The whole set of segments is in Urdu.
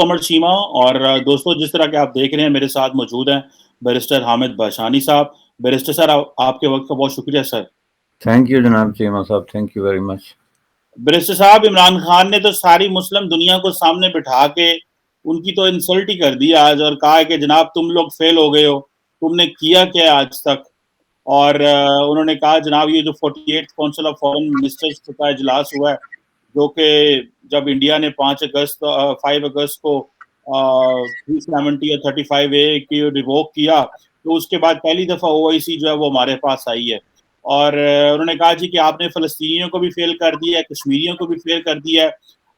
کامرڈ شیما اور دوستوں جس طرح کہ آپ دیکھ رہے ہیں میرے ساتھ موجود ہیں بیرسٹر حامد باشانی صاحب. بیرسٹر سر آپ کے وقت کا بہت شکریہ سر. تھینک یو جناب چیما صاحب, thank you very much. Barrister صاحب عمران خان نے تو ساری مسلم دنیا کو سامنے بٹھا کے ان کی تو انسلٹ ہی کر دی آج, اور کہا کہ جناب تم لوگ فیل ہو گئے ہو, تم نے کیا کیا آج تک. اور انہوں نے کہا جناب یہ جو 48 کونسل آف فارن منسٹرز کا اجلاس ہوا ہے, جو کہ جب انڈیا نے 5 اگست کو 370 اور 35A کی ریووک کیا, تو اس کے بعد پہلی دفعہ OIC جو ہے وہ ہمارے پاس آئی ہے. اور انہوں نے کہا جی کہ آپ نے فلسطینیوں کو بھی فیل کر دیا ہے, کشمیریوں کو بھی فیل کر دیا ہے,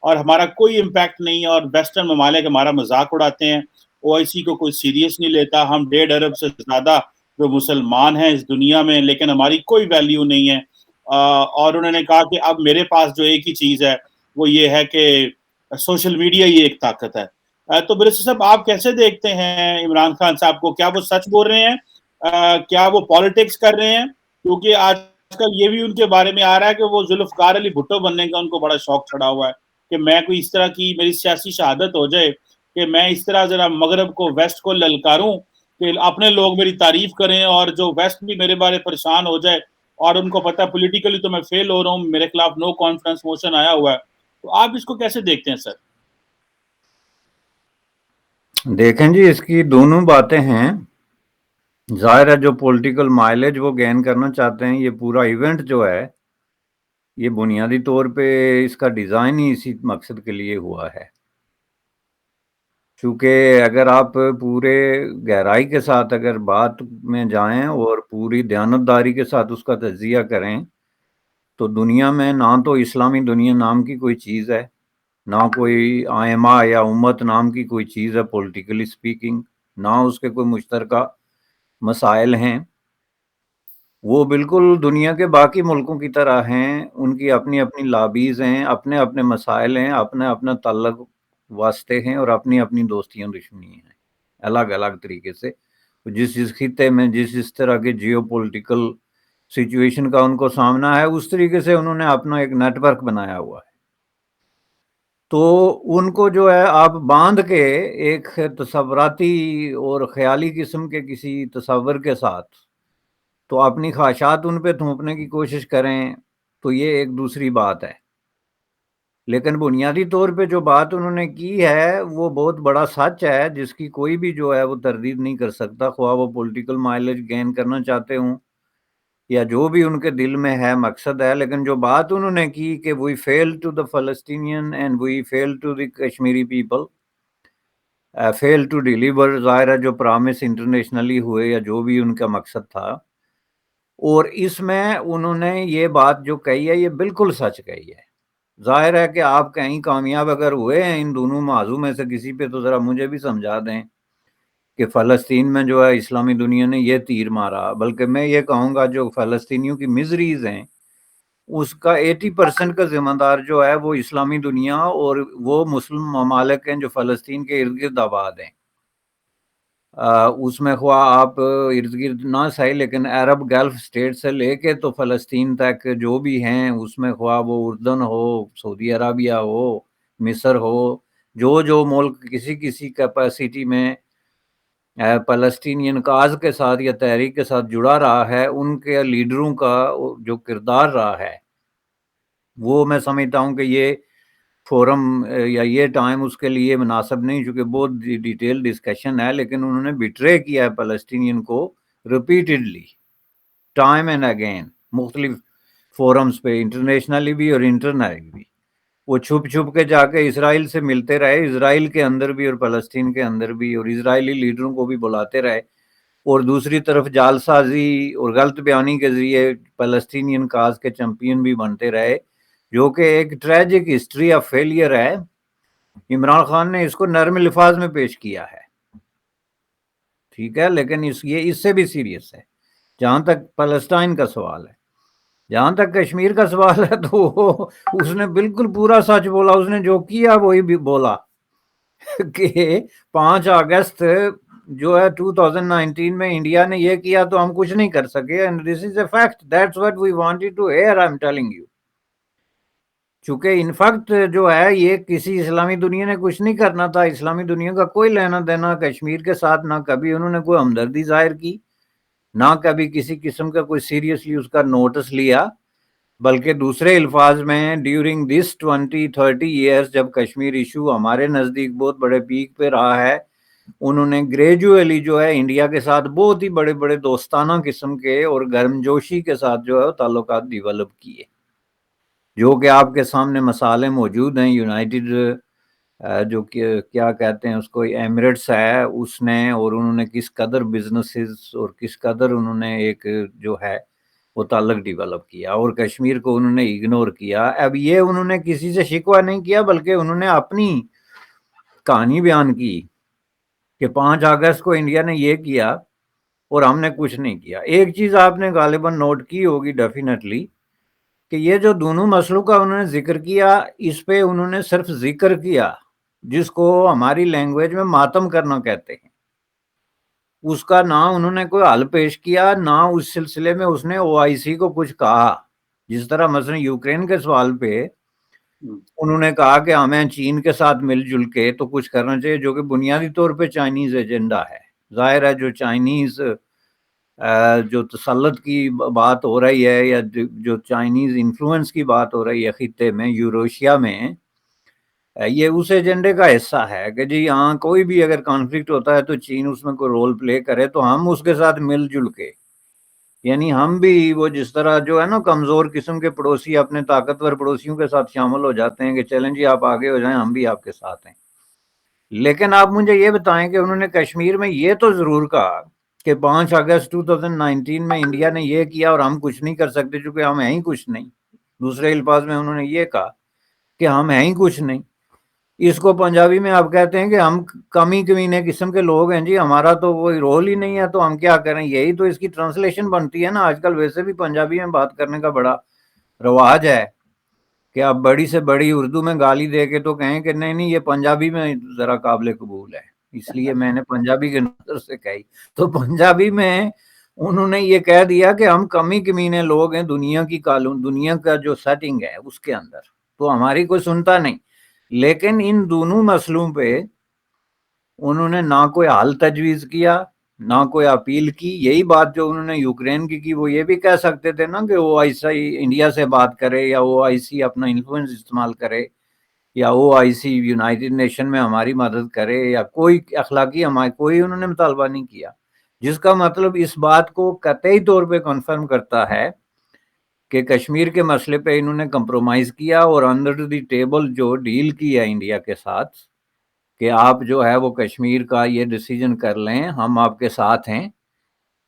اور ہمارا کوئی امپیکٹ نہیں ہے, اور ویسٹرن ممالک ہمارا مذاق اڑاتے ہیں, OIC کو کوئی سیریس نہیں لیتا. ہم 1.5 ارب سے زیادہ جو مسلمان ہیں اس دنیا میں, لیکن ہماری کوئی ویلیو نہیں ہے. اور انہوں نے کہا کہ اب میرے پاس جو ایک ہی چیز ہے وہ یہ ہے کہ سوشل میڈیا ہی ایک طاقت ہے. تو بیرسٹر صاحب آپ کیسے دیکھتے ہیں عمران خان صاحب کو؟ کیا وہ سچ بول رہے ہیں, کیا وہ پالیٹکس کر رہے ہیں؟ کیونکہ آج کل یہ بھی ان کے بارے میں آ رہا ہے کہ وہ ذوالفقار علی بھٹو بننے کا ان کو بڑا شوق چڑھا ہوا ہے, کہ میں کوئی اس طرح کی میری سیاسی شہادت ہو جائے کہ میں اس طرح ذرا مغرب کو ویسٹ کو للکاروں کہ اپنے لوگ میری تعریف کریں, اور جو ویسٹ بھی میرے بارے پریشان ہو جائے, اور ان کو پتہ پولیٹیکلی تو میں فیل ہو رہا ہوں, میرے خلاف نو کانفیڈنس موشن آیا ہوا ہے. تو آپ اس کو کیسے دیکھتے ہیں سر؟ دیکھیں جی, اس کی دونوں باتیں ہیں. ظاہر ہے جو پولیٹیکل مائلیج وہ گین کرنا چاہتے ہیں, یہ پورا ایونٹ جو ہے یہ بنیادی طور پہ اس کا ڈیزائن ہی اسی مقصد کے لیے ہوا ہے. چونکہ اگر آپ پورے گہرائی کے ساتھ اگر بات میں جائیں اور پوری دیانتداری کے ساتھ اس کا تجزیہ کریں, تو دنیا میں نہ تو اسلامی دنیا نام کی کوئی چیز ہے, نہ کوئی آئمہ یا امت نام کی کوئی چیز ہے پولیٹیکلی سپیکنگ, نہ اس کے کوئی مشترکہ مسائل ہیں. وہ بالکل دنیا کے باقی ملکوں کی طرح ہیں, ان کی اپنی اپنی لابیز ہیں, اپنے اپنے مسائل ہیں, اپنے اپنے تعلق واسطے ہیں, اور اپنی اپنی دوستیاں دشمنی ہیں الگ الگ طریقے سے. جس خطے میں جس طرح کے جیو پولیٹیکل سچویشن کا ان کو سامنا ہے, اس طریقے سے انہوں نے اپنا ایک نیٹ ورک بنایا ہوا ہے. تو ان کو جو ہے آپ باندھ کے ایک تصوراتی اور خیالی قسم کے کسی تصور کے ساتھ تو اپنی خواہشات ان پہ تھوپنے کی کوشش کریں, تو یہ ایک دوسری بات ہے. لیکن بنیادی طور پہ جو بات انہوں نے کی ہے وہ بہت بڑا سچ ہے, جس کی کوئی بھی جو ہے وہ تردید نہیں کر سکتا, خواہ وہ پولیٹیکل مائلیج گین کرنا چاہتے ہوں یا جو بھی ان کے دل میں ہے مقصد ہے. لیکن جو بات انہوں نے کی کہ we fail to the Palestinian and we fail to the Kashmiri people, fail to deliver, ظاہر ہے جو پرامس انٹرنیشنلی ہوئے یا جو بھی ان کا مقصد تھا, اور اس میں انہوں نے یہ بات جو کہی ہے یہ بالکل سچ کہی ہے. ظاہر ہے کہ آپ کہیں کامیاب اگر ہوئے ہیں ان دونوں موضوع میں سے کسی پہ, تو ذرا مجھے بھی سمجھا دیں کہ فلسطین میں جو ہے اسلامی دنیا نے یہ تیر مارا. بلکہ میں یہ کہوں گا جو فلسطینیوں کی مزریز ہیں اس کا 80% کا ذمہ دار جو ہے وہ اسلامی دنیا اور وہ مسلم ممالک ہیں جو فلسطین کے ارد گرد آباد ہیں. اس میں خواہ آپ ارد گرد نہ صحیح لیکن عرب گلف اسٹیٹ سے لے کے تو فلسطین تک جو بھی ہیں, اس میں خواہ وہ اردن ہو, سعودی عربیہ ہو, مصر ہو, جو ملک کسی کسی کیپیسٹی میں فلسطینین کاز کے ساتھ یا تحریک کے ساتھ جڑا رہا ہے, ان کے لیڈروں کا جو کردار رہا ہے وہ میں سمجھتا ہوں کہ یہ فورم یا یہ ٹائم اس کے لیے مناسب نہیں, چونکہ بہت ڈیٹیل ڈسکشن ہے. لیکن انہوں نے بیٹرے کیا ہے فلسطینین کو ریپیٹڈلی, ٹائم اینڈ اگین, مختلف فورمز پہ, انٹرنیشنلی بھی اور انٹرنلی بھی. وہ چھپ کے جا کے اسرائیل سے ملتے رہے, اسرائیل کے اندر بھی اور فلسطین کے اندر بھی, اور اسرائیلی لیڈروں کو بھی بلاتے رہے, اور دوسری طرف جال سازی اور غلط بیانی کے ذریعے فلسطینین کاز کے چیمپئن بھی بنتے رہے, جو کہ ایک ٹریجک ہسٹری آف فیلئر ہے. عمران خان نے اس کو نرم الفاظ میں پیش کیا ہے, ٹھیک ہے, لیکن یہ اس سے بھی سیریس ہے. جہاں تک فلسطین کا سوال ہے, جہاں تک کشمیر کا سوال ہے, تو اس نے بالکل پورا سچ بولا. اس نے جو کیا وہی بھی بولا کہ 5 اگست جو ہے 2019 میں انڈیا نے یہ کیا تو ہم کچھ نہیں کر سکے, and this is a fact, that's what we wanted to hear, I'm telling you. چونکہ انفیکٹ جو ہے یہ کسی اسلامی دنیا نے کچھ نہیں کرنا تھا، اسلامی دنیا کا کوئی لینا دینا کشمیر کے ساتھ، نہ کبھی انہوں نے کوئی ہمدردی ظاہر کی، نہ کبھی کسی قسم کا کوئی سیریسلی اس کا نوٹس لیا، بلکہ دوسرے الفاظ میں ڈیورنگ دس 20-30 ایئرس جب کشمیر ایشو ہمارے نزدیک بہت بڑے پیک پہ رہا ہے، انہوں نے گریجولی جو ہے انڈیا کے ساتھ بہت ہی بڑے بڑے دوستانہ قسم کے اور گرمجوشی کے ساتھ جو ہے تعلقات ڈیولپ کیے، جو کہ آپ کے سامنے مسائل موجود ہیں۔ یونائٹڈ جو کہ کیا کہتے ہیں اس کو، ایمریٹس ہے، اس نے اور انہوں نے کس قدر بزنسز اور کس قدر انہوں نے ایک جو ہے وہ تعلق ڈیولپ کیا، اور کشمیر کو انہوں نے اگنور کیا۔ اب یہ انہوں نے کسی سے شکوہ نہیں کیا، بلکہ انہوں نے اپنی کہانی بیان کی کہ 5 اگست کو انڈیا نے یہ کیا اور ہم نے کچھ نہیں کیا۔ ایک چیز آپ نے غالباً نوٹ کی ہوگی ڈیفینیٹلی، کہ یہ جو دونوں مسئلوں کا انہوں نے ذکر کیا، اس پہ انہوں نے صرف ذکر کیا، جس کو ہماری لینگویج میں ماتم کرنا کہتے ہیں، اس کا نہ انہوں نے کوئی حل پیش کیا، نہ اس سلسلے میں اس نے او آئی سی کو کچھ کہا۔ جس طرح مثلا یوکرین کے سوال پہ انہوں نے کہا کہ ہمیں چین کے ساتھ مل جل کے تو کچھ کرنا چاہیے، جو کہ بنیادی طور پہ چائنیز ایجنڈا ہے۔ ظاہر ہے جو چائنیز جو تسلط کی بات ہو رہی ہے، یا جو چائنیز انفلوئنس کی بات ہو رہی ہے خطے میں، یوریشیا میں، یہ اس ایجنڈے کا حصہ ہے کہ جی ہاں کوئی بھی اگر کانفلکٹ ہوتا ہے تو چین اس میں کوئی رول پلے کرے، تو ہم اس کے ساتھ مل جل کے، یعنی ہم بھی وہ جس طرح جو ہے نا کمزور قسم کے پڑوسی اپنے طاقتور پڑوسیوں کے ساتھ شامل ہو جاتے ہیں کہ چلیں جی آپ آگے ہو جائیں، ہم بھی آپ کے ساتھ ہیں۔ لیکن آپ مجھے یہ بتائیں کہ انہوں نے کشمیر میں یہ تو ضرور کہا کہ 5 اگست 2019 میں انڈیا نے یہ کیا اور ہم کچھ نہیں کر سکتے چونکہ ہم ہیں ہی کچھ نہیں۔ دوسرے الفاظ میں انہوں نے یہ کہا کہ ہم ہیں ہی کچھ نہیں۔ اس کو پنجابی میں آپ کہتے ہیں کہ ہم کمی کمینے قسم کے لوگ ہیں جی، ہمارا تو کوئی رول ہی نہیں ہے تو ہم کیا کریں۔ یہی تو اس کی ٹرانسلیشن بنتی ہے نا۔ آج کل ویسے بھی پنجابی میں بات کرنے کا بڑا رواج ہے کہ آپ بڑی سے بڑی اردو میں گالی دے کے تو کہیں کہ نہیں یہ پنجابی میں ذرا قابل قبول ہے، اس لیے میں نے پنجابی کے نظر سے کہی۔ تو پنجابی میں انہوں نے یہ کہہ دیا کہ ہم کمی کمینے لوگ ہیں دنیا کی قانون، دنیا کا جو سیٹنگ ہے اس کے اندر، تو ہماری کوئی سنتا نہیں۔ لیکن ان دونوں مسئلوں پہ انہوں نے نہ کوئی حل تجویز کیا، نہ کوئی اپیل کی۔ یہی بات جو انہوں نے یوکرین کی وہ یہ بھی کہہ سکتے تھے نا کہ او آئی سی انڈیا سے بات کرے، یا او آئی سی اپنا انفلوئنس استعمال کرے، یا او آئی سی یونائٹڈ نیشن میں ہماری مدد کرے، یا کوئی اخلاقی ہماری کوئی انہوں نے مطالبہ نہیں کیا، جس کا مطلب اس بات کو قطعی طور پہ کنفرم کرتا ہے کہ کشمیر کے مسئلے پہ انہوں نے کمپرومائز کیا، اور انڈر دی ٹیبل جو ڈیل کی ہے انڈیا کے ساتھ کہ آپ جو ہے وہ کشمیر کا یہ ڈیسیجن کر لیں، ہم آپ کے ساتھ ہیں،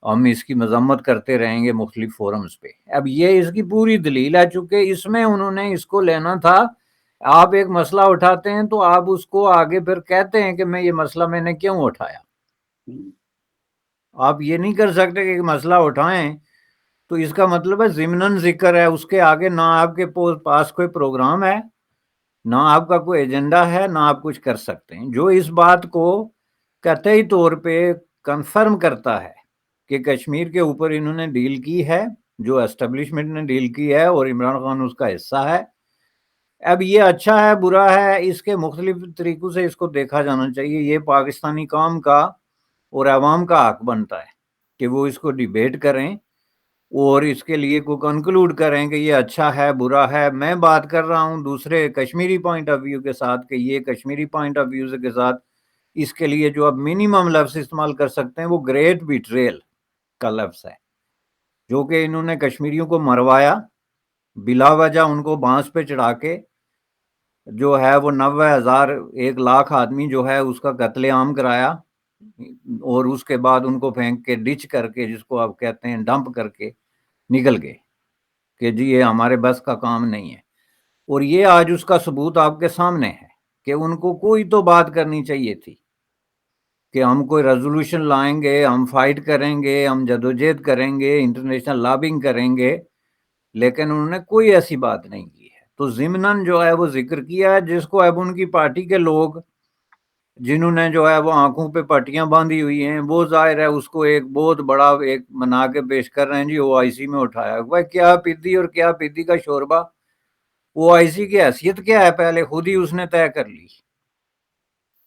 ہم اس کی مذمت کرتے رہیں گے مختلف فورمز پہ۔ اب یہ اس کی پوری دلیل ہے، چونکہ اس میں انہوں نے اس کو لینا تھا۔ آپ ایک مسئلہ اٹھاتے ہیں تو آپ اس کو آگے پھر کہتے ہیں کہ یہ مسئلہ میں نے کیوں اٹھایا۔ آپ یہ نہیں کر سکتے کہ ایک مسئلہ اٹھائیں تو اس کا مطلب ہے ضمناً ذکر ہے، اس کے آگے نہ آپ کے پاس کوئی پروگرام ہے، نہ آپ کا کوئی ایجنڈا ہے، نہ آپ کچھ کر سکتے ہیں۔ جو اس بات کو قطعی طور پہ کنفرم کرتا ہے کہ کشمیر کے اوپر انہوں نے ڈیل کی ہے، جو اسٹیبلشمنٹ نے ڈیل کی ہے، اور عمران خان اس کا حصہ ہے۔ اب یہ اچھا ہے برا ہے، اس کے مختلف طریقوں سے اس کو دیکھا جانا چاہیے۔ یہ پاکستانی قوم کا اور عوام کا حق بنتا ہے کہ وہ اس کو ڈیبیٹ کریں اور اس کے لیے کو کنکلوڈ کریں کہ یہ اچھا ہے برا ہے۔ میں بات کر رہا ہوں دوسرے کشمیری پوائنٹ آف ویو کے ساتھ کہ یہ کشمیری پوائنٹ آف ویو کے ساتھ اس کے لیے جو اب منیمم لفظ استعمال کر سکتے ہیں وہ گریٹ بیٹریل کا لفظ ہے، جو کہ انہوں نے کشمیریوں کو مروایا بلا وجہ، ان کو بانس پہ چڑھا کے جو ہے وہ 90,000 1,00,000 آدمی جو ہے اس کا قتل عام کرایا، اور اس کے بعد ان کو پھینک کے ڈچ کر کے، جس کو آپ کہتے ہیں ڈمپ کر کے نکل گئے کہ جی یہ ہمارے بس کا کام نہیں ہے۔ اور یہ آج اس کا ثبوت آپ کے سامنے ہے کہ ان کو کوئی تو بات کرنی چاہیے تھی کہ ہم کوئی ریزولوشن لائیں گے، ہم فائٹ کریں گے، ہم جدوجہد کریں گے، انٹرنیشنل لابنگ کریں گے، لیکن انہوں نے کوئی ایسی بات نہیں کی ہے۔ تو ضمناً جو ہے وہ ذکر کیا ہے، جس کو اب ان کی پارٹی کے لوگ جنہوں نے جو ہے وہ آنکھوں پہ پٹیاں باندھی ہوئی ہیں، وہ ظاہر ہے اس کو ایک بہت بڑا ایک بنا کے پیش کر رہے ہیں جی او آئی سی میں اٹھایا۔ بھائی کیا پیدی اور کیا پیدی کا شوربہ OIC کی حیثیت کیا ہے پہلے خود ہی اس نے طے کر لی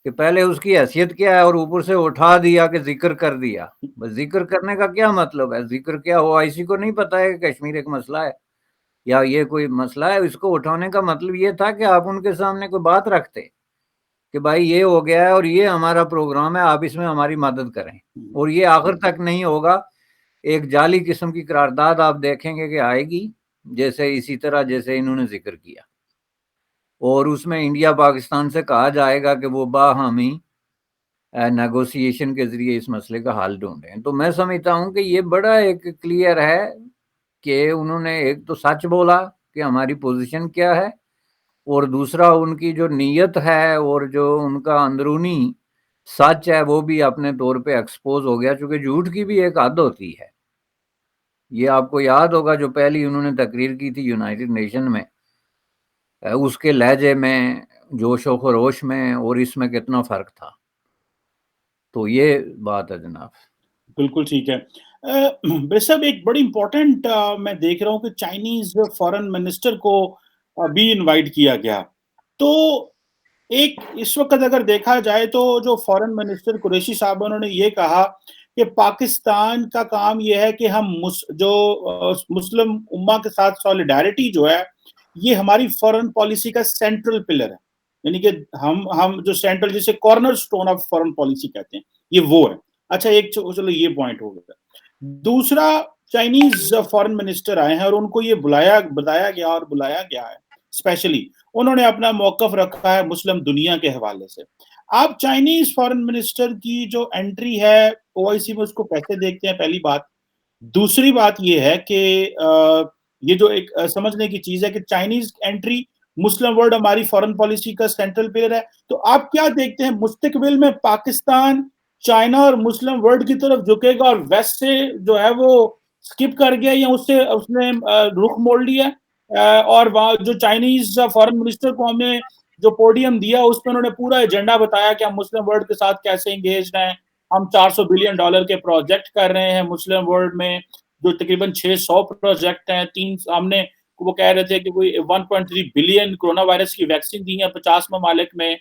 کہ پہلے اس کی حیثیت کیا ہے، اور اوپر سے اٹھا دیا کہ ذکر کر دیا. بس ذکر کرنے کا کیا مطلب ہے؟ ذکر کیا OIC کو نہیں پتا ہے کہ کشمیر ایک مسئلہ ہے یا یہ کوئی مسئلہ ہے؟ اس کو اٹھانے کا مطلب یہ تھا کہ آپ ان کے سامنے کوئی بات رکھتے کہ بھائی یہ ہو گیا ہے اور یہ ہمارا پروگرام ہے، آپ اس میں ہماری مدد کریں، اور یہ آخر تک نہیں ہوگا. ایک جعلی قسم کی قرارداد آپ دیکھیں گے کہ آئے گی، جیسے اسی طرح جیسے انہوں نے ذکر کیا، اور اس میں انڈیا پاکستان سے کہا جائے گا کہ وہ باہمی نیگوسیشن کے ذریعے اس مسئلے کا حل ڈھونڈیں. تو میں سمجھتا ہوں کہ یہ بڑا ایک کلیئر ہے کہ انہوں نے ایک تو سچ بولا کہ ہماری پوزیشن کیا ہے، اور دوسرا ان کی جو نیت ہے اور جو ان کا اندرونی سچ ہے وہ بھی اپنے طور پہ ایکسپوز ہو گیا، چونکہ جھوٹ کی بھی ایک حد ہوتی ہے. یہ آپ کو یاد ہوگا جو پہلی انہوں نے تقریر کی تھی یونائٹڈ نیشن میں، اس کے لہجے میں، جوش و خروش میں اور اس میں کتنا فرق تھا. تو یہ بات ہے جناب. بالکل ٹھیک ہے. بھائی صاحب ایک بڑی امپورٹنٹ میں دیکھ رہا ہوں کہ چائنیز فارن منسٹر کو بھی انوائٹ کیا گیا. تو ایک اس وقت اگر دیکھا جائے تو جو فارن منسٹر قریشی صاحب انہوں نے یہ کہا کہ پاکستان کا کام یہ ہے کہ ہم جو مسلم امہ کے ساتھ سولیڈیرٹی جو ہے یہ ہماری فارن پالیسی کا سینٹرل پلر ہے، یعنی کہ ہم جو سینٹرل جسے corner stone of foreign policy کہتے ہیں یہ وہ ہے. اچھا ایک چلو یہ پوائنٹ ہو گیا. دوسرا چائنیز فارن منسٹر آئے ہیں اور ان کو یہ بتایا گیا ہے اسپیشلی انہوں نے اپنا موقف رکھا ہے مسلم دنیا کے حوالے سے. آپ چائنیز فارن منسٹر کی جو انٹری ہے OIC میں اس کو کیسے دیکھتے ہیں؟ پہلی بات. دوسری بات یہ ہے کہ یہ جو ایک سمجھنے کی چیز ہے کہ چائنیز انٹری مسلم ورلڈ ہماری فارن پالیسی کا سینٹرل پلر ہے، تو آپ کیا دیکھتے ہیں مستقبل میں پاکستان چائنا اور مسلم ورلڈ کی طرف جھکے گا اور ویسٹ سے جو ہے وہ سکپ کر گیا یا اس نے رخ موڑ لیا؟ اور جو چائنیز فارن منسٹر کو ہم نے جو پوڈیم دیا اس میں انہوں نے پورا ایجنڈا بتایا کہ ہم مسلم ورلڈ کے ساتھ کیسے انگیجڈ ہیں. ہم $400 بلین کے پروجیکٹ کر رہے ہیں مسلم ورلڈ میں، جو تقریباً 600 پروجیکٹ ہیں. ہم نے وہ کہہ رہے تھے کہ کوئی 1.3 بلین کورونا وائرس کی ویکسین دی ہیں 50 ممالک میں،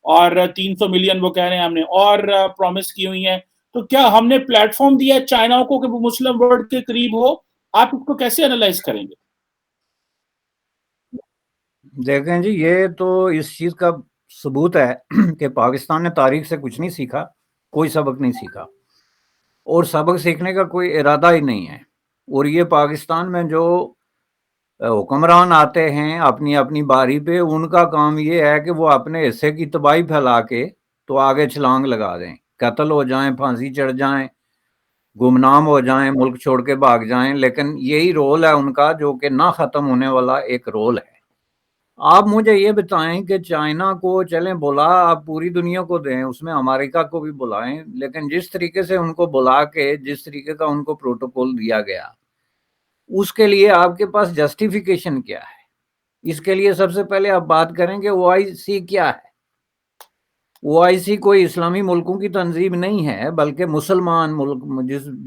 اور 300 ملین وہ کہہ رہے ہیں ہم نے اور پرومس کی ہوئی ہیں. تو کیا ہم نے پلیٹ فارم دیا ہے چائنا کو کہ وہ مسلم ورلڈ کے قریب ہو؟ آپ اس کو کیسے انالائز کریں گے؟ دیکھیں جی، یہ تو اس چیز کا ثبوت ہے کہ پاکستان نے تاریخ سے کچھ نہیں سیکھا، کوئی سبق نہیں سیکھا، اور سبق سیکھنے کا کوئی ارادہ ہی نہیں ہے. اور یہ پاکستان میں جو حکمران آتے ہیں اپنی اپنی باری پہ، ان کا کام یہ ہے کہ وہ اپنے حصے کی تباہی پھیلا کے تو آگے چھلانگ لگا دیں، قتل ہو جائیں، پھانسی چڑھ جائیں، گمنام ہو جائیں، ملک چھوڑ کے بھاگ جائیں. لیکن یہی رول ہے ان کا جو کہ نہ ختم ہونے والا ایک رول ہے. آپ مجھے یہ بتائیں کہ چائنا کو چلیں بلا آپ پوری دنیا کو دیں، اس میں امریکہ کو بھی بلائیں، لیکن جس طریقے سے ان کو بلا کے جس طریقے کا ان کو پروٹوکول دیا گیا اس کے لیے آپ کے پاس جسٹیفیکیشن کیا ہے؟ اس کے لیے سب سے پہلے آپ بات کریں کہ OIC کیا ہے. OIC کوئی اسلامی ملکوں کی تنظیم نہیں ہے، بلکہ مسلمان ملک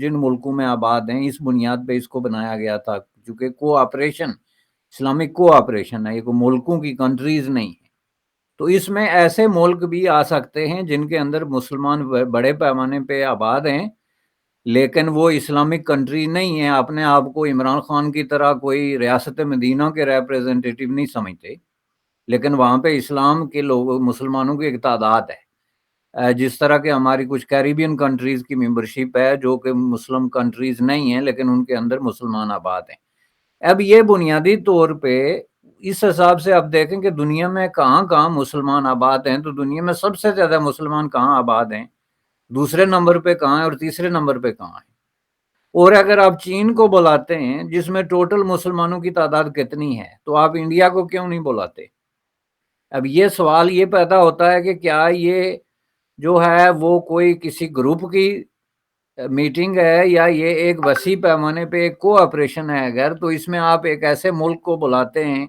جن ملکوں میں آباد ہیں اس بنیاد پہ اس کو بنایا گیا تھا، چونکہ کو آپریشن اسلامک کو آپریشن ہے، یہ کوئی ملکوں کی کنٹریز نہیں ہے. تو اس میں ایسے ملک بھی آ سکتے ہیں جن کے اندر مسلمان بڑے پیمانے پہ آباد ہیں، لیکن وہ اسلامک کنٹری نہیں ہیں، اپنے آپ کو عمران خان کی طرح کوئی ریاست مدینہ کے ریپریزنٹیٹیو نہیں سمجھتے، لیکن وہاں پہ اسلام کے لوگ مسلمانوں کی ایک تعداد ہے. جس طرح کہ ہماری کچھ کیریبین کنٹریز کی ممبرشپ ہے جو کہ مسلم کنٹریز نہیں ہیں لیکن ان کے اندر مسلمان آباد ہیں. اب یہ بنیادی طور پہ اس حساب سے آپ دیکھیں کہ دنیا میں کہاں کہاں مسلمان آباد ہیں، تو دنیا میں سب سے زیادہ مسلمان کہاں آباد ہیں، دوسرے نمبر پہ کہاں ہیں، اور تیسرے نمبر پہ کہاں ہیں. اور اگر آپ چین کو بلاتے ہیں جس میں ٹوٹل مسلمانوں کی تعداد کتنی ہے، تو آپ انڈیا کو کیوں نہیں بلاتے؟ اب یہ سوال یہ پیدا ہوتا ہے کہ کیا یہ جو ہے وہ کوئی کسی گروپ کی میٹنگ ہے یا یہ ایک وسیع پیمانے پہ ایک کو آپریشن ہے؟ اگر تو اس میں آپ ایک ایسے ملک کو بلاتے ہیں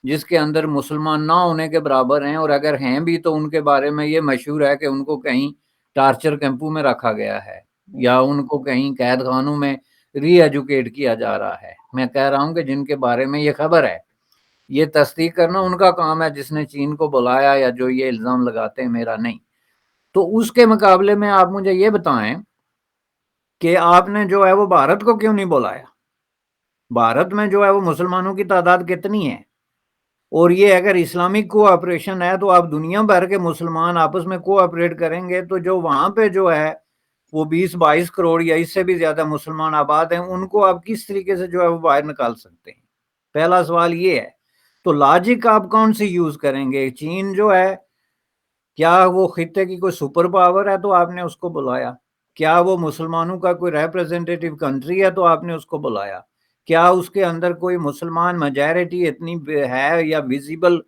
جس کے اندر مسلمان نہ ہونے کے برابر ہیں، اور اگر ہیں بھی تو ان کے بارے میں یہ مشہور ہے کہ ان کو کہیں ٹارچر کیمپوں میں رکھا گیا ہے یا ان کو کہیں قید خانوں میں ری ایجوکیٹ کیا جا رہا ہے. میں کہہ رہا ہوں کہ جن کے بارے میں یہ خبر ہے یہ تصدیق کرنا ان کا کام ہے، جس نے چین کو بلایا یا جو یہ الزام لگاتے ہیں، میرا نہیں۔ تو اس کے مقابلے میں آپ مجھے یہ بتائیں کہ آپ نے جو ہے وہ بھارت کو کیوں نہیں بلایا؟ بھارت میں جو ہے وہ مسلمانوں کی تعداد کتنی ہے؟ اور یہ اگر اسلامک کو آپریشن ہے تو آپ دنیا بھر کے مسلمان آپس میں کو آپریٹ کریں گے تو جو وہاں پہ جو ہے وہ 20-22 کروڑ یا اس سے بھی زیادہ مسلمان آباد ہیں، ان کو آپ کس طریقے سے جو ہے وہ باہر نکال سکتے ہیں؟ پہلا سوال یہ ہے۔ تو لاجک آپ کون سی یوز کریں گے؟ چین جو ہے، کیا وہ خطے کی کوئی سپر پاور ہے تو آپ نے اس کو بلایا؟ کیا وہ مسلمانوں کا کوئی ریپریزنٹیٹیو کنٹری ہے تو آپ نے اس کو بلایا؟ کیا اس کے اندر کوئی مسلمان میجارٹی اتنی ہے یا ویزیبل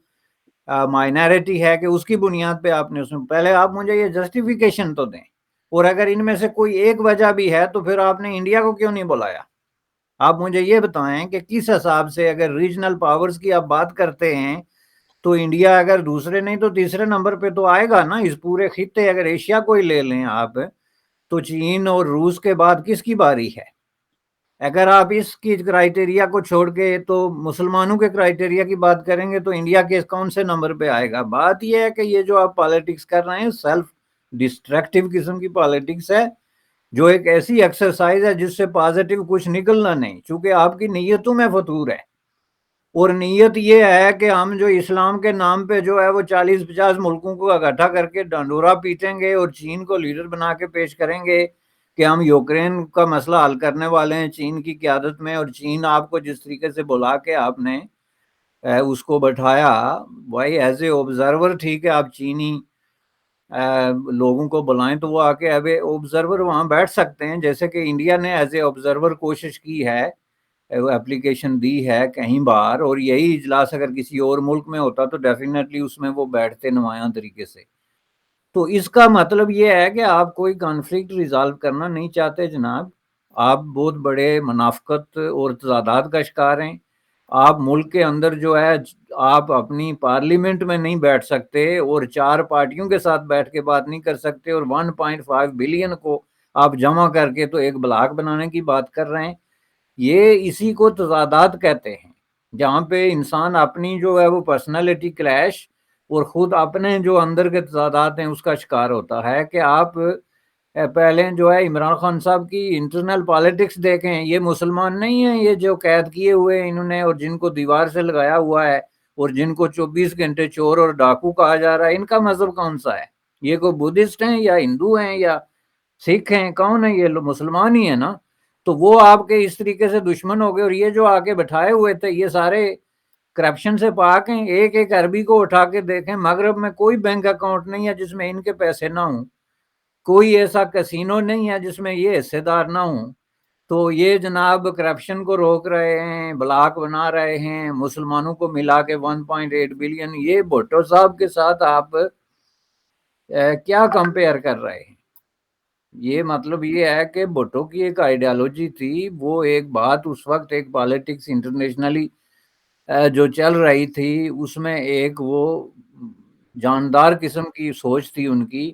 مائنارٹی ہے کہ اس کی بنیاد پہ آپ نے اس میں؟ پہلے آپ مجھے یہ جسٹیفیکیشن تو دیں، اور اگر ان میں سے کوئی ایک وجہ بھی ہے تو پھر آپ نے انڈیا کو کیوں نہیں بلایا؟ آپ مجھے یہ بتائیں کہ کس حساب سے اگر ریجنل پاورز کی آپ بات کرتے ہیں تو انڈیا اگر دوسرے نہیں تو تیسرے نمبر پہ تو آئے گا نا اس پورے خطے۔ اگر ایشیا کو ہی لے لیں آپ تو چین اور روس کے بعد کس کی باری ہے؟ اگر آپ اس کی کرائیٹیریا کو چھوڑ کے تو مسلمانوں کے کرائیٹیریا کی بات کریں گے تو انڈیا کے کون سے نمبر پہ آئے گا؟ بات یہ ہے کہ یہ جو آپ پالیٹکس کر رہے ہیں سیلف ڈسٹریکٹیو قسم کی پالیٹکس ہے، جو ایک ایسی ایکسرسائز ہے جس سے پازیٹیو کچھ نکلنا نہیں، چونکہ آپ کی نیتوں میں فطور ہے۔ اور نیت یہ ہے کہ ہم جو اسلام کے نام پہ جو ہے وہ 40-50 ملکوں کو اکٹھا کر کے ڈنڈورا پیٹیں گے اور چین کو لیڈر بنا کے پیش کریں گے کہ ہم یوکرین کا مسئلہ حل کرنے والے ہیں چین کی قیادت میں، اور چین آپ کو جس طریقے سے بلا کے آپ نے اس کو بٹھایا بھائی ایز اے آبزرور، ٹھیک ہے آپ چینی لوگوں کو بلائیں تو وہ آ کے اب آبزرور وہاں بیٹھ سکتے ہیں، جیسے کہ انڈیا نے ایز اے آبزرور کوشش کی ہے، اپلیکیشن دی ہے کہیں باہر، اور یہی اجلاس اگر کسی اور ملک میں ہوتا تو ڈیفینیٹلی اس میں وہ بیٹھتے نمایاں طریقے سے۔ تو اس کا مطلب یہ ہے کہ آپ کوئی کانفلکٹ ریزالو کرنا نہیں چاہتے جناب، آپ بہت بڑے منافقت اور تضادات کا شکار ہیں۔ آپ ملک کے اندر جو ہے آپ اپنی پارلیمنٹ میں نہیں بیٹھ سکتے اور 4 پارٹیوں کے ساتھ بیٹھ کے بات نہیں کر سکتے، اور 1.5 بلین کو آپ جمع کر کے تو ایک بلاک بنانے کی بات کر رہے ہیں۔ یہ اسی کو تضادات کہتے ہیں، جہاں پہ انسان اپنی جو ہے وہ پرسنالٹی کلیش اور خود اپنے جو اندر کے تضادات ہیں اس کا شکار ہوتا ہے۔ کہ آپ پہلے جو ہے عمران خان صاحب کی انٹرنل پالیٹکس دیکھیں، یہ مسلمان نہیں ہیں یہ جو قید کیے ہوئے ہیں انہوں نے، اور جن کو دیوار سے لگایا ہوا ہے، اور جن کو 24 گھنٹے چور اور ڈاکو کہا جا رہا ہے، ان کا مذہب کون سا ہے؟ یہ کوئی بدھسٹ ہیں یا ہندو ہیں یا سکھ ہیں؟ کون ہے یہ؟ لوگ مسلمان ہی ہیں نا۔ تو وہ آپ کے اس طریقے سے دشمن ہو گئے، اور یہ جو آگے بٹھائے ہوئے تھے یہ سارے کرپشن سے پاک ہیں۔ ایک ایک عربی کو اٹھا کے دیکھیں، مغرب میں کوئی بینک اکاؤنٹ نہیں ہے جس میں ان کے پیسے نہ ہوں، کوئی ایسا کسینو نہیں ہے جس میں یہ حصے دار نہ ہوں۔ تو یہ جناب کرپشن کو روک رہے ہیں، بلاک بنا رہے ہیں، مسلمانوں کو ملا کے 1.8 بلین۔ یہ بھٹو صاحب کے ساتھ آپ کیا کمپیئر کر رہے ہیں؟ یہ مطلب یہ ہے کہ بھٹو کی ایک آئیڈیالوجی تھی، وہ ایک بات اس وقت ایک پالیٹکس انٹرنیشنلی جو چل رہی تھی اس میں ایک وہ جاندار قسم کی سوچ تھی ان کی۔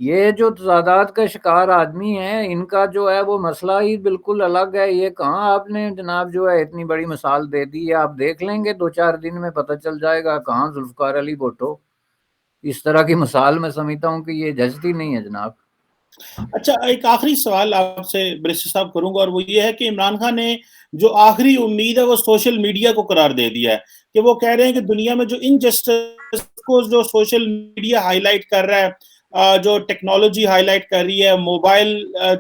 یہ جو تضادات کا شکار آدمی ہے ان کا جو ہے وہ مسئلہ ہی بالکل الگ ہے۔ یہ کہاں آپ نے جناب جو ہے اتنی بڑی مثال دے دی ہے، آپ دیکھ لیں گے 2-4 دن میں پتہ چل جائے گا کہاں ذوالفقار علی بھٹو۔ اس طرح کی مثال میں سمجھتا ہوں کہ یہ جچتی نہیں ہے جناب۔ اچھا، ایک آخری سوال آپ سے بریسٹر صاحب کروں گا، اور وہ یہ ہے کہ عمران خان نے جو آخری امید ہے وہ سوشل میڈیا کو قرار دے دیا ہے، کہ وہ کہہ رہے ہیں کہ دنیا میں جو انجسٹس کو جو سوشل میڈیا ہائی لائٹ کر رہا ہے، جو ٹیکنالوجی ہائی لائٹ کر رہی ہے، موبائل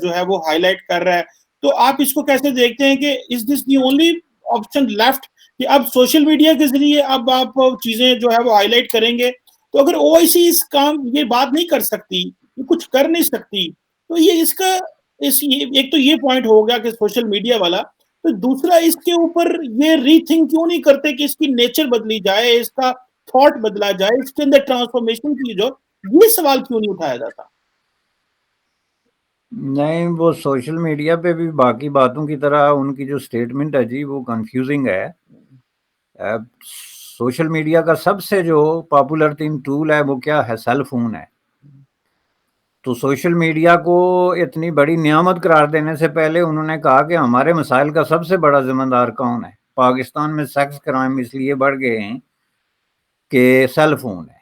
جو ہے وہ ہائی لائٹ کر رہا ہے، تو آپ اس کو کیسے دیکھتے ہیں کہ از دس دی اونلی آپشن لیفٹ کہ اب سوشل میڈیا کے ذریعے اب آپ چیزیں جو ہے وہ ہائی لائٹ کریں گے؟ تو اگر او آئی سی اس کام یہ بات نہیں کر سکتی، یہ کچھ کر نہیں سکتی، تو یہ اس کا ایک تو یہ پوائنٹ ہو گیا کہ سوشل میڈیا والا، تو دوسرا اس کے اوپر یہ ری تھنک کیوں نہیں کرتے کہ اس کی نیچر بدلی جائے، اس کا تھاٹ بدلا جائے، اس کے اندر ٹرانسفارمیشن کی جو یہ سوال کیوں نہیں اٹھایا جاتا؟ نہیں، وہ سوشل میڈیا پہ بھی باقی باتوں کی طرح ان کی جو سٹیٹمنٹ ہے جی وہ کنفیوزنگ ہے۔ سوشل میڈیا کا سب سے جو پاپولر ترین ٹول ہے وہ کیا ہے؟ سیل فون ہے۔ تو سوشل میڈیا کو اتنی بڑی نعمت قرار دینے سے پہلے انہوں نے کہا کہ ہمارے مسائل کا سب سے بڑا ذمہ دار کون ہے؟ پاکستان میں سیکس کرائم اس لیے بڑھ گئے ہیں کہ سیل فون ہے.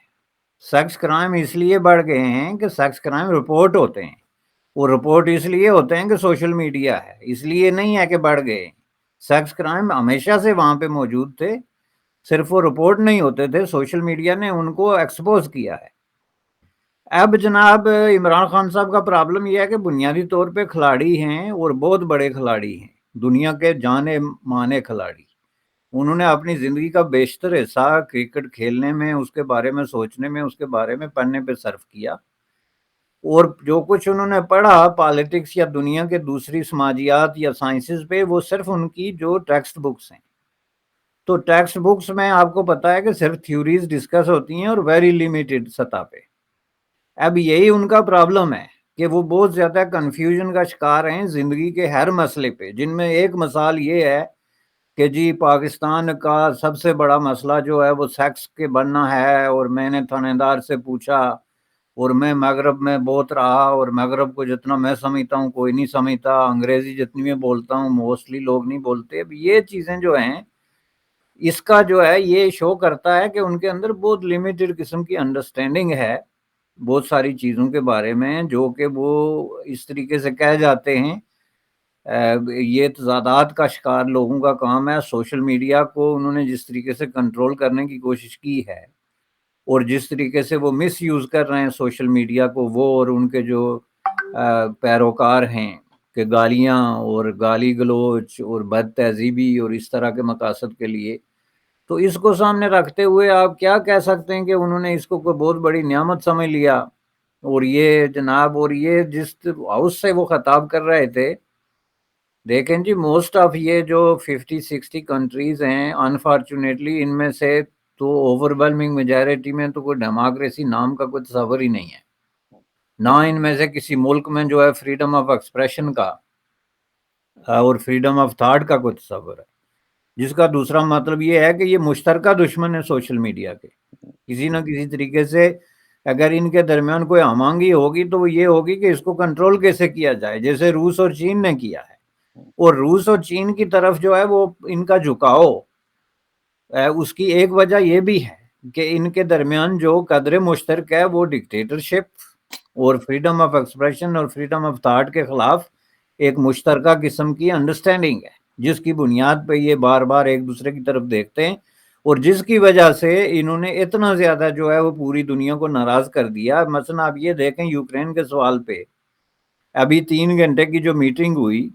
سیکس کرائم اس لیے بڑھ گئے ہیں کہ سیکس کرائم رپورٹ ہوتے ہیں. وہ رپورٹ اس لیے ہوتے ہیں کہ سوشل میڈیا ہے, اس لیے نہیں ہے کہ بڑھ گئے. سیکس کرائم ہمیشہ سے وہاں پہ موجود تھے, صرف وہ رپورٹ نہیں ہوتے تھے, سوشل میڈیا نے ان کو ایکسپوز کیا ہے. اب جناب عمران خان صاحب کا پرابلم یہ ہے کہ بنیادی طور پہ کھلاڑی ہیں اور بہت بڑے کھلاڑی ہیں, دنیا کے جانے مانے کھلاڑی. انہوں نے اپنی زندگی کا بیشتر حصہ کرکٹ کھیلنے میں, اس کے بارے میں سوچنے میں, اس کے بارے میں پڑھنے پہ صرف کیا, اور جو کچھ انہوں نے پڑھا پالیٹکس یا دنیا کے دوسری سماجیات یا سائنسز پہ, وہ صرف ان کی جو ٹیکسٹ بکس ہیں. تو ٹیکسٹ بکس میں آپ کو پتا ہے کہ صرف تھیوریز ڈسکس ہوتی ہیں اور ویری لیمیٹڈ سطح پہ. اب یہی ان کا پرابلم ہے کہ وہ بہت زیادہ کنفیوژن کا شکار ہیں زندگی کے ہر مسئلے پہ, جن میں ایک مثال یہ ہے کہ جی پاکستان کا سب سے بڑا مسئلہ جو ہے وہ سیکس کے بننا ہے, اور میں نے تھانے دار سے پوچھا, اور میں مغرب میں بہت رہا, اور مغرب کو جتنا میں سمجھتا ہوں کوئی نہیں سمجھتا, انگریزی جتنی میں بولتا ہوں موسٹلی لوگ نہیں بولتے. اب یہ چیزیں جو ہیں, اس کا جو ہے یہ شو کرتا ہے کہ ان کے اندر بہت لمیٹڈ قسم کی انڈرسٹینڈنگ ہے بہت ساری چیزوں کے بارے میں, جو کہ وہ اس طریقے سے کہہ جاتے ہیں. یہ تضادات کا شکار لوگوں کا کام ہے. سوشل میڈیا کو انہوں نے جس طریقے سے کنٹرول کرنے کی کوشش کی ہے, اور جس طریقے سے وہ مس یوز کر رہے ہیں سوشل میڈیا کو, وہ اور ان کے جو پیروکار ہیں, کہ گالیاں اور گالی گلوچ اور بد تہذیبی اور اس طرح کے مقاصد کے لیے. تو اس کو سامنے رکھتے ہوئے آپ کیا کہہ سکتے ہیں کہ انہوں نے اس کو کوئی بہت بڑی نعمت سمجھ لیا. اور یہ جناب, اور یہ جس ہاؤس سے وہ خطاب کر رہے تھے, دیکھیں جی موسٹ آف یہ جو 50-60 کنٹریز ہیں, انفارچونیٹلی ان میں سے تو اوور ویلمنگ میجارٹی میں تو کوئی ڈیموکریسی نام کا کوئی تصور ہی نہیں ہے. نہ ان میں سے کسی ملک میں جو ہے فریڈم آف ایکسپریشن کا اور فریڈم آف تھاٹ کا کوئی تصور ہے, جس کا دوسرا مطلب یہ ہے کہ یہ مشترکہ دشمن ہے سوشل میڈیا کے. کسی نہ کسی طریقے سے اگر ان کے درمیان کوئی ہمانگی ہوگی تو وہ یہ ہوگی کہ اس کو کنٹرول کیسے کیا جائے, جیسے روس اور چین نے کیا ہے. اور روس اور چین کی طرف جو ہے وہ ان کا جھکاؤ, اس کی ایک وجہ یہ بھی ہے کہ ان کے درمیان جو قدر مشترک ہے وہ ڈکٹیٹرشپ اور فریڈم آف ایکسپریشن اور فریڈم آف تھاٹ کے خلاف ایک مشترکہ قسم کی انڈرسٹینڈنگ ہے, جس کی بنیاد پہ یہ بار بار ایک دوسرے کی طرف دیکھتے ہیں, اور جس کی وجہ سے انہوں نے اتنا زیادہ جو ہے وہ پوری دنیا کو ناراض کر دیا. مثلا آپ یہ دیکھیں یوکرین کے سوال پہ ابھی 3 گھنٹے کی جو میٹنگ ہوئی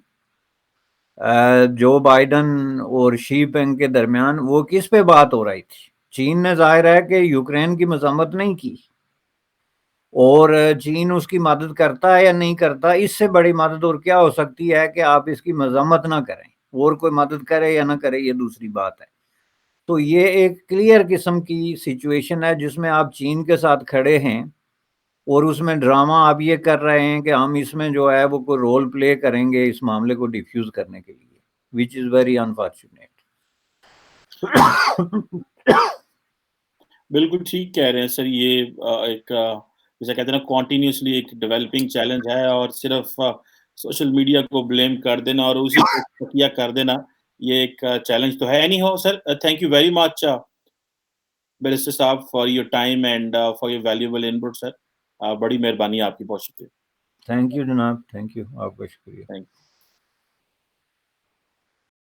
جو بائیڈن اور شی پینگ کے درمیان, وہ کس پہ بات ہو رہی تھی؟ چین نے ظاہر ہے کہ یوکرین کی مذمت نہیں کی, اور چین اس کی مدد کرتا ہے یا نہیں کرتا, اس سے بڑی مدد اور کیا ہو سکتی ہے کہ آپ اس کی مذمت نہ کریں, اور کوئی مدد کرے یا نہ کرے یہ دوسری بات ہے. تو یہ ایک کلیئر قسم کی سچویشن ہے جس میں آپ چین کے ساتھ کھڑے ہیں, اور اس میں ڈرامہ آپ یہ کر رہے ہیں کہ ہم اس میں جو ہے وہ کوئی رول پلے کریں گے اس معاملے کو ڈیفیوز کرنے کے لیے, which is very unfortunate. بالکل ٹھیک کہہ رہے ہیں سر. یہ ایک جیسے کہتے ہیں نا کنٹینیوسلی ایک ڈیولپنگ چیلنج ہے, اور صرف سوشل میڈیا کو بلیم کر دینا اور اسی کو تقیہ کر دینا, یہ ایک چیلنج تو ہے. Anyhow sir, thank you very much barrister صاحب for your time and for your valuable input sir. بڑی مہربانی آپ کی, بہت شکریہ. تھینک یو جناب, تھینک یو, آپ کا شکریہ. Thank you.